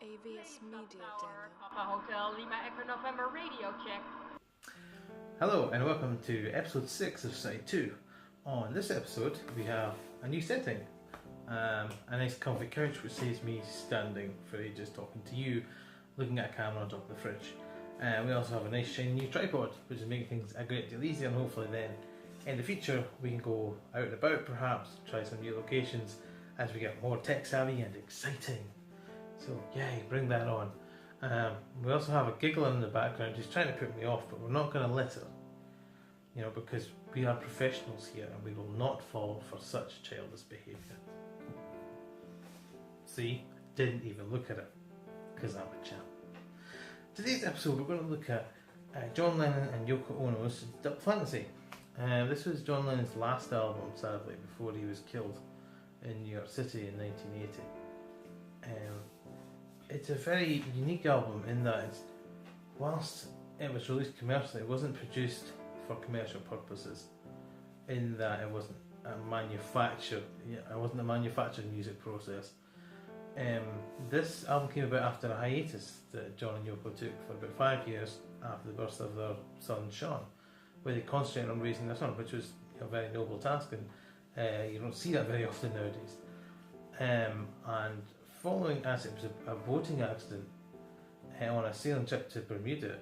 AVS Media Demo. Papa Hotel Lima Echo November radio check. Hello and welcome to episode 6 of SIDETWO. On this episode we have a new setting. A nice comfy couch which saves me standing for ages talking to you, looking at a camera on top of the fridge. We also have a nice shiny new tripod which is making things a great deal easier, and hopefully then in the future we can go out and about, perhaps try some new locations as we get more tech savvy and exciting. So yay, bring that on. We also have a giggler in the background who's trying to put me off, but we're not going to let her. You know, because we are professionals here and we will not fall for such childish behaviour. See, didn't even look at her, because I'm a champ. Today's episode we're going to look at John Lennon and Yoko Ono's Double Fantasy. This was John Lennon's last album, sadly, before he was killed in New York City in 1980. It's a very unique album in that whilst it was released commercially, it wasn't produced for commercial purposes, in that it wasn't a manufactured music process. This album came about after a hiatus that John and Yoko took for about 5 years after the birth of their son Sean, where they concentrated on raising their son, which was a very noble task, and you don't see that very often nowadays. And following, as it was a boating accident on a sailing trip to Bermuda,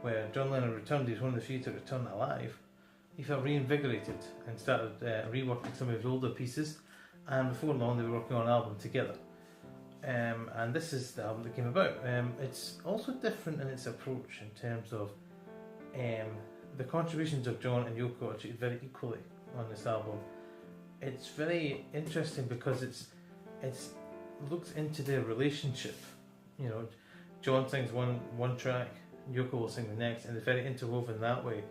where John Lennon returned, he was one of the few to return alive, he felt reinvigorated and started reworking some of his older pieces, and before long they were working on an album together. And this is the album that came about. It's also different in its approach in terms of the contributions of John and Yoko are treated very equally on this album. It's very interesting because it's looks into their relationship. You know, John sings one track, Yoko will sing the next, and it's very interwoven that way.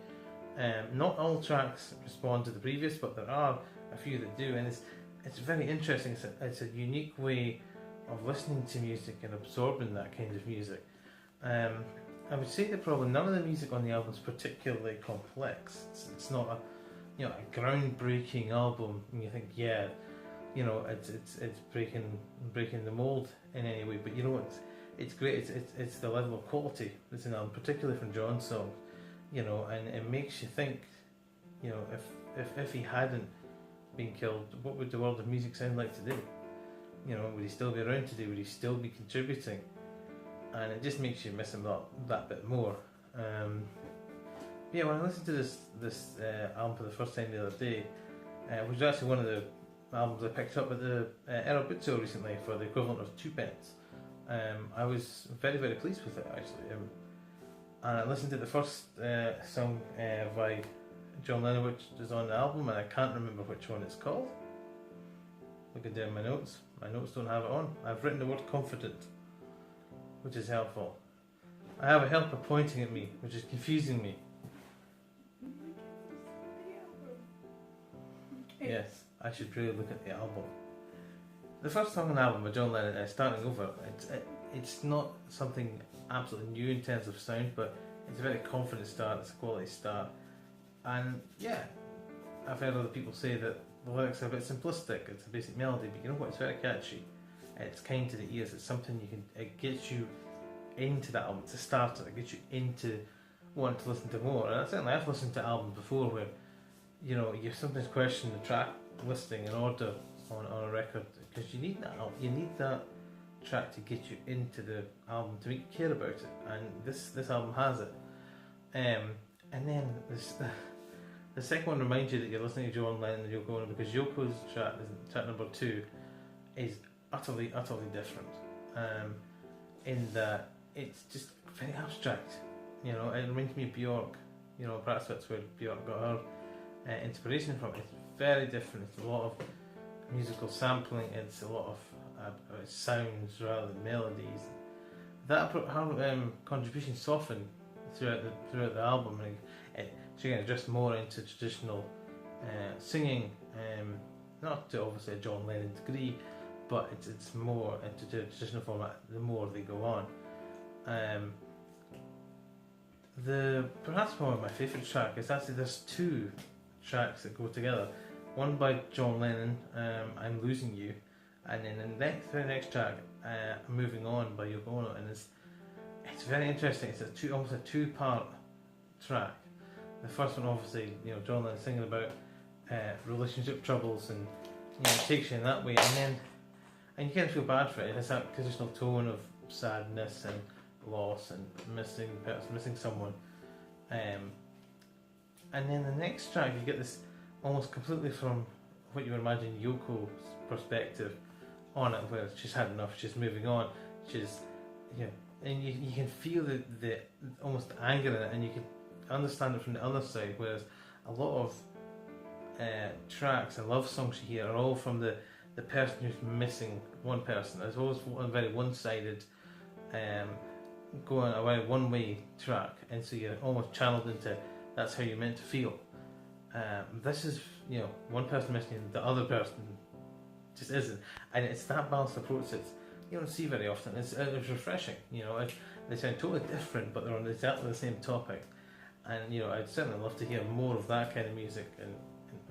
Not all tracks respond to the previous, but there are a few that do, and it's very interesting. It's a unique way of listening to music and absorbing that kind of music. I would say that probably none of the music on the album is particularly complex. It's not a groundbreaking album, and you think, yeah, you know, it's breaking the mold in any way. But you know what? It's great. It's the level of quality that's in the album, particularly from John's songs. You know, and it makes you think. You know, if he hadn't been killed, what would the world of music sound like today? You know, would he still be around today? Would he still be contributing? And it just makes you miss him that bit more. Yeah, when I listened to this album for the first time the other day, which was actually one of the albums I picked up at the Aerobuto recently for the equivalent of 2 pence. I was very, very pleased with it actually. And I listened to the first song by John Lennon, which is on the album, and I can't remember which one it's called. Looking down my notes don't have it on. I've written the word confident, which is helpful. I have a helper pointing at me, which is confusing me. Yes, I should really look at the album. The first song on the album by John Lennon, Starting Over, it's not something absolutely new in terms of sound, but it's a very confident start, it's a quality start. And yeah, I've heard other people say that the lyrics are a bit simplistic, it's a basic melody, but you know what, it's very catchy. It's kind to the ears, it's something it gets you into that album, it's a starter, it gets you into wanting to listen to more. And certainly I've listened to albums before where, you know, you sometimes question the track listing in order on a record, because you need that track to get you into the album, to make you care about it, and this album has it. And then the second one reminds you that you're listening to John Lennon and Yoko Ono, because Yoko's track number 2 is utterly different, in that it's just very abstract. You know, it reminds me of Björk. You know, perhaps that's where Björk got her inspiration from. It's very different. It's a lot of musical sampling. It's a lot of sounds rather than melodies. That her contribution softened throughout the album. She can adjust more into traditional singing, not to obviously a John Lennon degree, but it's more into the traditional format the more they go on. Perhaps one of my favourite tracks is actually there's 2 tracks that go together. One by John Lennon, I'm Losing You, and then the next track, Moving On by Yoko Ono, and it's very interesting. It's almost a two-part track. The first one, obviously, John Lennon singing about relationship troubles, and takes you in that way, and you kind of feel bad for it. It's that traditional tone of sadness and loss and missing someone, and then the next track you get this almost completely from what you would imagine Yoko's perspective on it, where she's had enough, she's moving on, and you can feel the almost anger in it, and you can understand it from the other side. Whereas a lot of tracks and love songs you hear are all from the person who's missing one person. It's always a very one-sided, going away one-way track, and so you're almost channeled into that's how you're meant to feel. This is one person missing, the other person just isn't, and it's that balanced approach that you don't see very often. It's refreshing. They sound totally different, but they're on exactly the same topic. And I'd certainly love to hear more of that kind of music and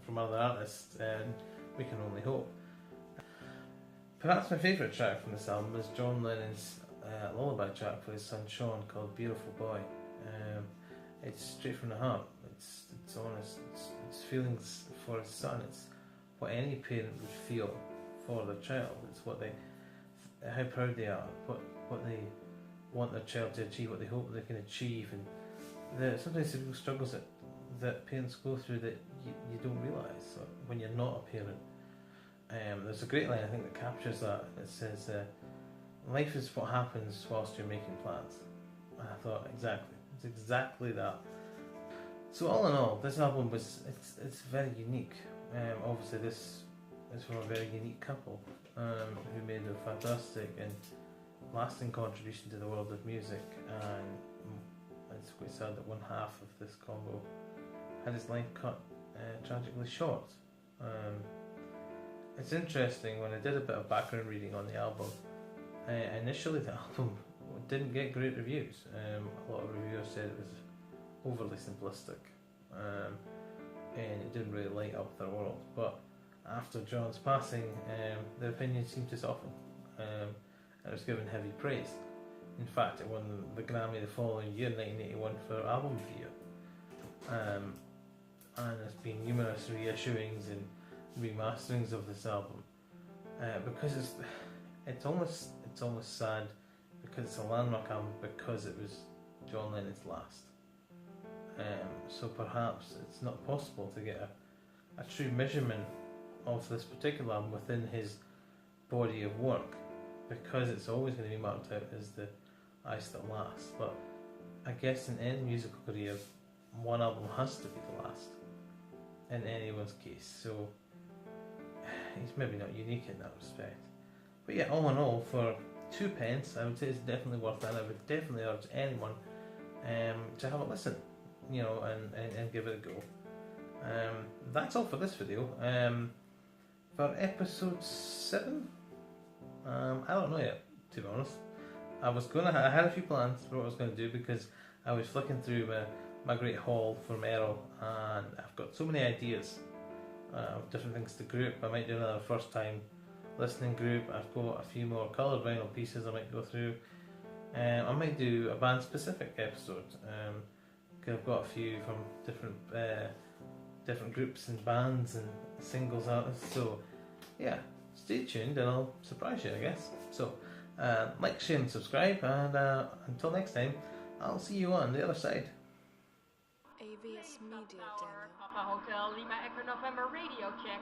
from other artists, and we can only hope. Perhaps my favourite track from this album is John Lennon's lullaby track for his son Sean, called Beautiful Boy. It's straight from the heart. It's honest. It's feelings for his son. It's what any parent would feel for their child. It's how proud they are, what they want their child to achieve, what they hope they can achieve, and sometimes the real struggles that parents go through that you don't realise when you're not a parent. There's a great line I think that captures that. It says, "Life is what happens whilst you're making plans." And I thought, it's exactly that. So all in all, this album it's very unique. Obviously this is from a very unique couple who made a fantastic and lasting contribution to the world of music, and it's quite sad that one half of this combo had his life cut tragically short. It's interesting, when I did a bit of background reading on the album, initially the album didn't get great reviews. A lot of reviewers said it was overly simplistic, and it didn't really light up their world. But after John's passing, their opinions seemed to soften, and it was given heavy praise. In fact, it won the Grammy the following year, 1981, for Album of the Year. And there's been numerous reissuings and remasterings of this album, because it's almost sad, because it's a landmark album, because it was John Lennon's last. So perhaps it's not possible to get a true measurement of this particular album within his body of work, because it's always going to be marked out as the I Still Last. But I guess in any musical career, one album has to be the last in anyone's case, so he's maybe not unique in that respect. But yeah, all in all, for £2, I would say it's definitely worth it. I would definitely urge anyone to have a listen, and give it a go. That's all for this video. For episode 7, I don't know yet, to be honest. I had a few plans for what I was going to do, because I was flicking through my great haul from Errol, and I've got so many ideas of different things to group. I might do another first time listening group. I've got a few more coloured vinyl pieces I might go through. I might do a band specific episode, because I've got a few from different groups and bands and singles artists. So yeah, stay tuned and I'll surprise you, I guess. So like, share and subscribe, and until next time, I'll see you on the other side. AVS Media Demo. Papa Hotel Lima Echo November radio check.